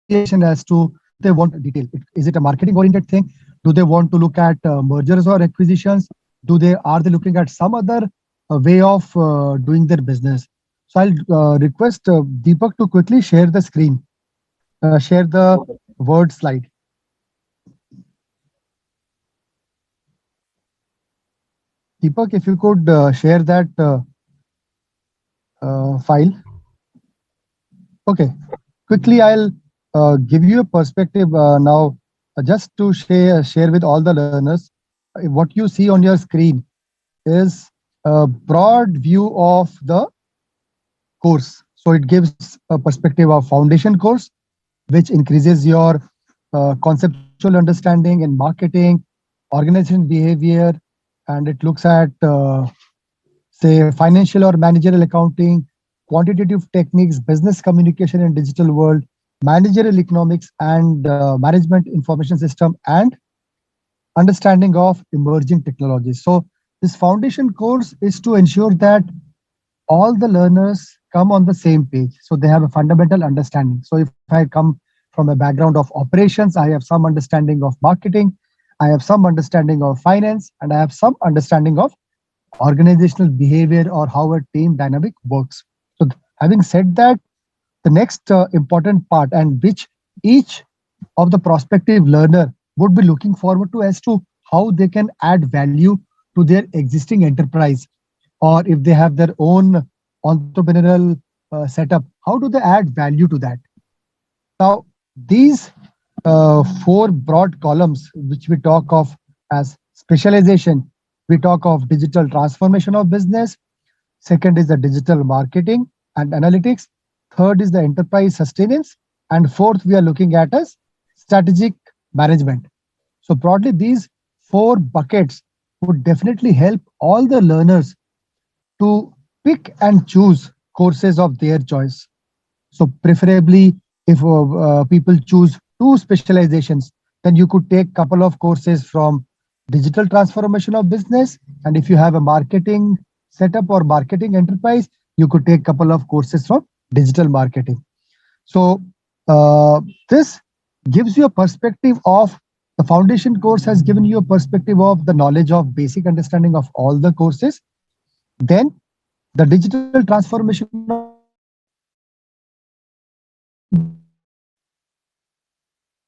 speculation as to they want detail. Is it a marketing oriented thing? Do they want to look at mergers or acquisitions? Are they looking at some other way of doing their business? So I'll request Deepak to quickly share the screen, share the word slide. Deepak, if you could share that file. Okay, quickly I'll give you a perspective now, just to share with all the learners. What you see on your screen is a broad view of the course. So it gives a perspective of foundation course, which increases your conceptual understanding in marketing, organization behavior, and it looks at say financial or managerial accounting, quantitative techniques, business communication in digital world, managerial economics and management information system, and understanding of emerging technologies. So this foundation course is to ensure that all the learners come on the same page. So they have a fundamental understanding. So if I come from a background of operations, I have some understanding of marketing, I have some understanding of finance, and I have some understanding of organizational behavior or how a team dynamic works. So having said that, the next important part, and which each of the prospective learner would be looking forward to, as to how they can add value to their existing enterprise, or if they have their own entrepreneurial setup, how do they add value to that? Now, these four broad columns, which we talk of as specialization, we talk of digital transformation of business. Second is the digital marketing and analytics. Third is the enterprise sustenance. And fourth, we are looking at as strategic management. So broadly, these four buckets would definitely help all the learners to pick and choose courses of their choice. So preferably, if people choose two specializations, then you could take a couple of courses from digital transformation of business. And if you have a marketing setup or marketing enterprise, you could take a couple of courses from digital marketing. So this gives you a perspective of the foundation course has given you a perspective of the knowledge of basic understanding of all the courses. Then the digital transformation of business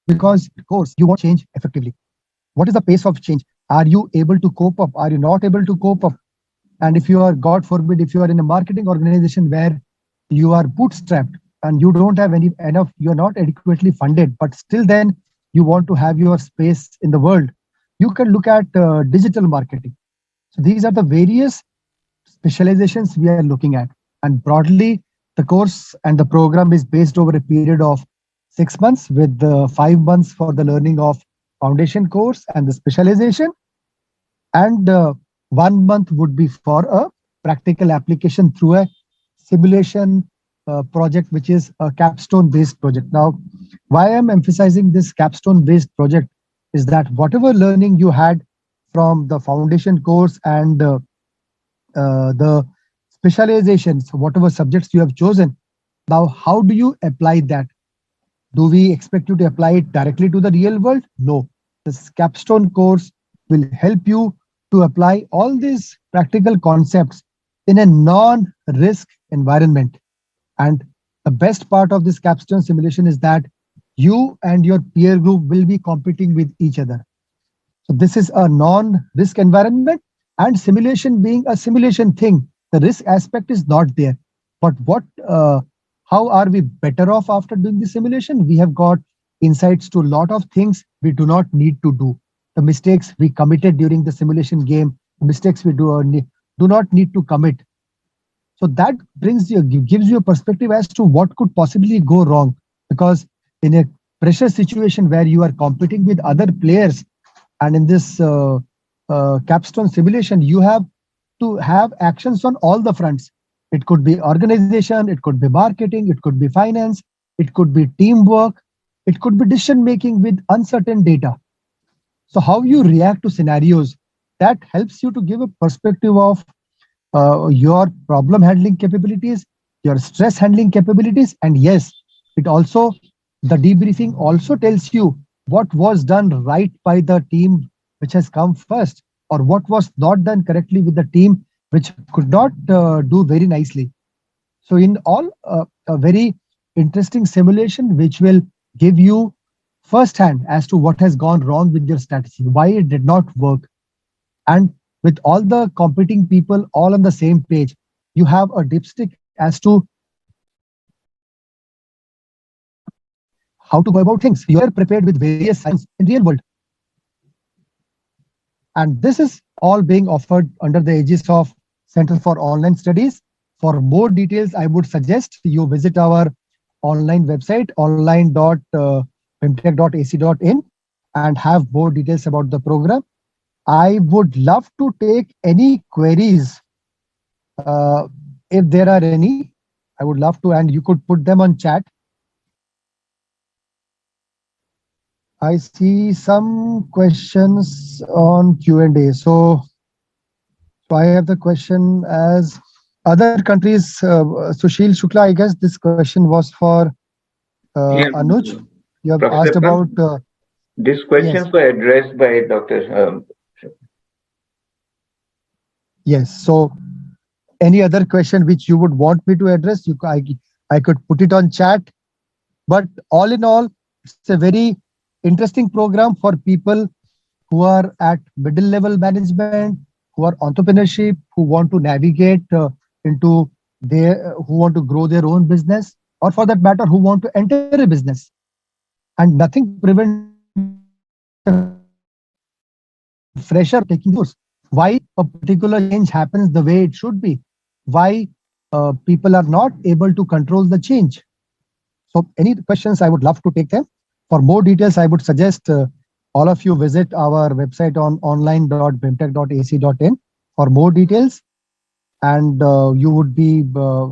because course you want change effectively. What is the pace of change? Are you able to cope up? Are you not able to cope up? And if you are, God forbid, if you are in a marketing organization where you are bootstrapped and you don't have enough, you're not adequately funded, but still then you want to have your space in the world, you can look at digital marketing. So these are the various specializations we are looking at. And broadly, the course and the program is based over a period of 6 months, with 5 months for the learning of foundation course and the specialization. And 1 month would be for a practical application through a simulation project, which is a capstone based project. Now, why I'm emphasizing this capstone based project is that whatever learning you had from the foundation course and the specializations, whatever subjects you have chosen, now how do you apply that? Do we expect you to apply it directly to the real world? No. This capstone course will help you to apply all these practical concepts in a non-risk environment. And the best part of this capstone simulation is that you and your peer group will be competing with each other. So this is a non-risk environment, and simulation being a simulation thing, the risk aspect is not there. But how are we better off after doing the simulation? We have got insights to a lot of things we do not need to do. The mistakes we committed during the simulation game, the mistakes we do not need to commit. So that gives you a perspective as to what could possibly go wrong. Because in a pressure situation where you are competing with other players, and in this capstone simulation, you have to have actions on all the fronts. It could be organization, it could be marketing, it could be finance, it could be teamwork, it could be decision making with uncertain data. So how you react to scenarios, that helps you to give a perspective of your problem handling capabilities, your stress handling capabilities, and yes, it also, the debriefing also tells you what was done right by the team which has come first, or what was not done correctly with the team which could not do very nicely. So in all, a very interesting simulation which will give you firsthand as to what has gone wrong with your strategy, why it did not work, and with all the competing people all on the same page, you have a dipstick as to how to go about things. You are prepared with various science in real world. And this is all being offered under the aegis of Center for Online Studies. For more details, I would suggest you visit our online website, online.bimtech.ac.in, and have more details about the program. I would love to take any queries. If there are any, I would love to, and you could put them on chat. I see some questions on Q&A. So I have the question as other countries. Sushil Shukla, I guess this question was for Anuj. You have asked about. These questions yes. were addressed by Dr. Yes. So any other question which you would want me to address, I could put it on chat. But all in all, it's a very interesting program for people who are at middle level management, who are entrepreneurship, who want to navigate into their, who want to grow their own business, or for that matter, who want to enter a business. And nothing prevents a fresher taking those. Why a particular change happens the way it should be? Why people are not able to control the change? So any questions, I would love to take them. For more details, I would suggest all of you visit our website on online.bimtech.ac.in for more details. And you would be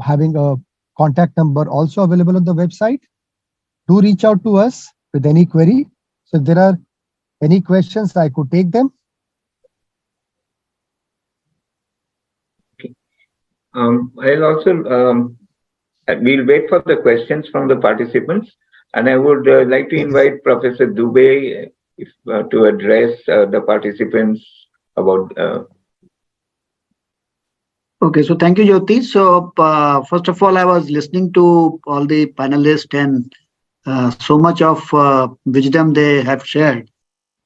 having a contact number also available on the website. Do reach out to us with any query. So if there are any questions, I could take them. Okay. I'll also, we'll wait for the questions from the participants. And I would like to invite Professor Dubey to address the participants about. Okay, so thank you, Jyoti. So first of all, I was listening to all the panelists and so much of wisdom they have shared.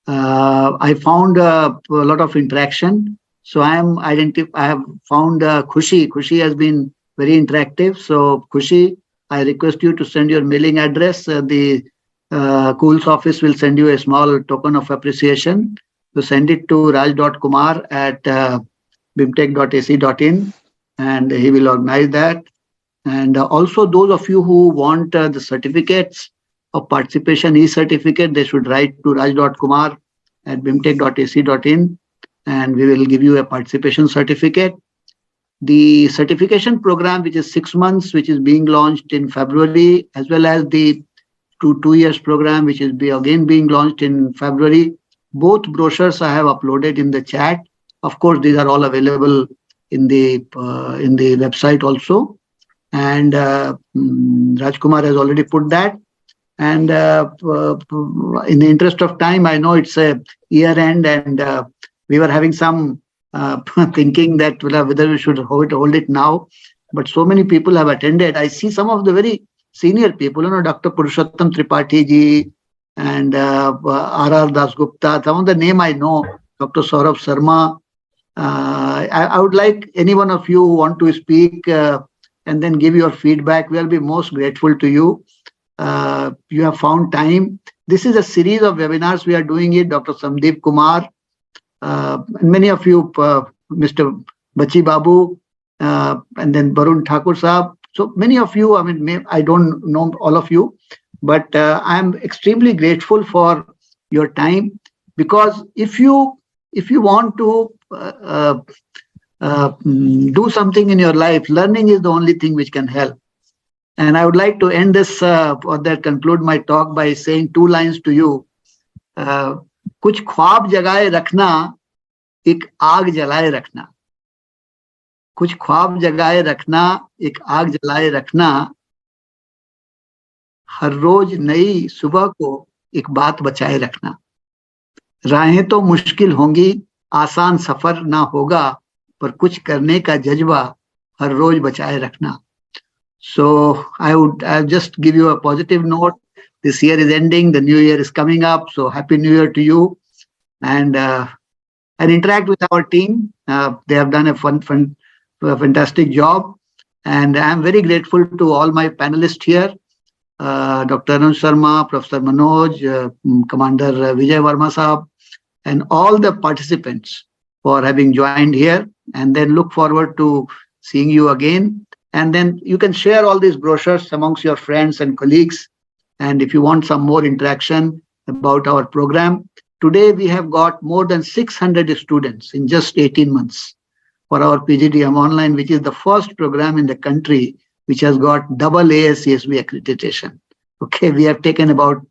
I found a lot of interaction. So I have found Khushi. Khushi has been very interactive. So Khushi, I request you to send your mailing address. The Cools office will send you a small token of appreciation. So send it to raj.kumar at bimtech.ac.in, and he will organize that. And also those of you who want the certificates of participation, e-certificate, they should write to raj.kumar at bimtech.ac.in, and we will give you a participation certificate. The certification program, which is 6 months, which is being launched in February, as well as the two years program, which is again being launched in February. Both brochures I have uploaded in the chat. Of course, these are all available in the website also. And Rajkumar has already put that. And in the interest of time, I know it's a year end, and we were having some thinking that whether we should hold it now. But so many people have attended. I see some of the very senior people, Dr. Purushottam Tripathi ji and R.R. Dasgupta. Some of the name I know, Dr. Saurabh Sharma. I would like any one of you who want to speak and then give your feedback. We'll be most grateful to you. You have found time. This is a series of webinars we are doing it. Dr. Samdeep Kumar, and many of you, Mr. Bachi Babu, and then Barun Thakur Saab. So many of you, I mean, I don't know all of you, but I'm extremely grateful for your time, because if you want to do something in your life, learning is the only thing which can help. And I would like to end this or that conclude my talk by saying 2 lines to you. कुछ ख्वाब जगाए रखना, एक आग जलाए रखना. कुछ ख्वाब जगाए रखना, एक आग जलाए रखना, हर रोज नई सुबह को एक बात बचाए रखना। राहें तो मुश्किल होंगी, आसान सफर ना होगा, पर कुछ करने का जज्बा हर रोज बचाए रखना। So I'll just give you a positive note. This year is ending, the new year is coming up. So happy new year to you, and interact with our team. They have done a fantastic job, and I'm very grateful to all my panelists here. Dr. Anuj Sharma, Professor Manoj, Commander Vijay Verma Sahab, and all the participants for having joined here, and then look forward to seeing you again. And then you can share all these brochures amongst your friends and colleagues. And if you want some more interaction about our program, today we have got more than 600 students in just 18 months for our PGDM online, which is the first program in the country which has got double ASCSB accreditation. Okay, we have taken about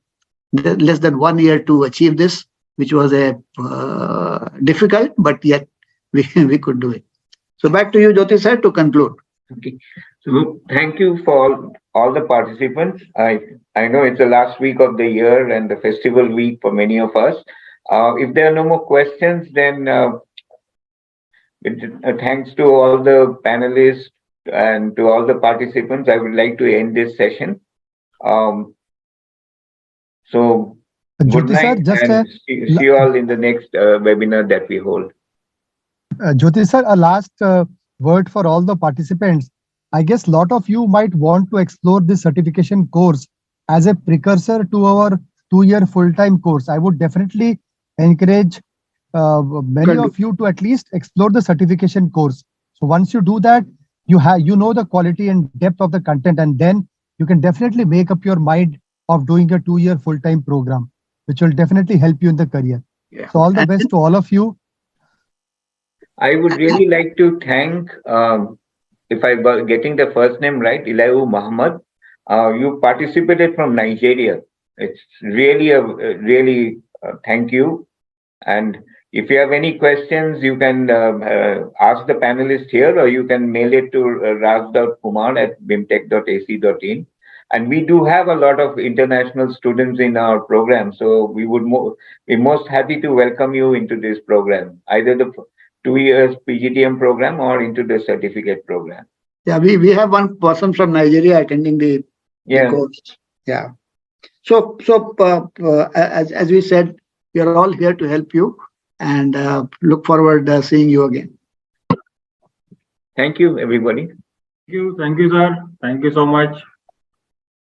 less than 1 year to achieve this, which was a difficult, but yet we could do it. So back to you, Jyoti sir, to conclude. Okay. So thank you for all the participants. I know it's the last week of the year and the festival week for many of us. If there are no more questions, then thanks to all the panelists and to all the participants, I would like to end this session. So good night, and see you all in the next webinar that we hold. Jyoti sir, a last word for all the participants. I guess a lot of you might want to explore this certification course as a precursor to our 2-year full-time course. I would definitely encourage many of you to at least explore the certification course. So once you do that, you know the quality and depth of the content, and then you can definitely make up your mind of doing a 2-year full-time program, which will definitely help you in the career. Yeah. So all the best to all of you. I would really like to thank, if I was getting the first name right, Ilayu Muhammad. You participated from Nigeria. It's really thank you. And if you have any questions, you can ask the panelist here, or you can mail it to ras.kumar@bimtech.ac.in. And we do have a lot of international students in our program, so we would be most happy to welcome you into this program, either the 2 years PGDM program or into the certificate program. Yeah, we have one person from Nigeria attending the course. Yeah. So as we said, we are all here to help you, and look forward to seeing you again. Thank you, everybody. Thank you, sir. Thank you so much.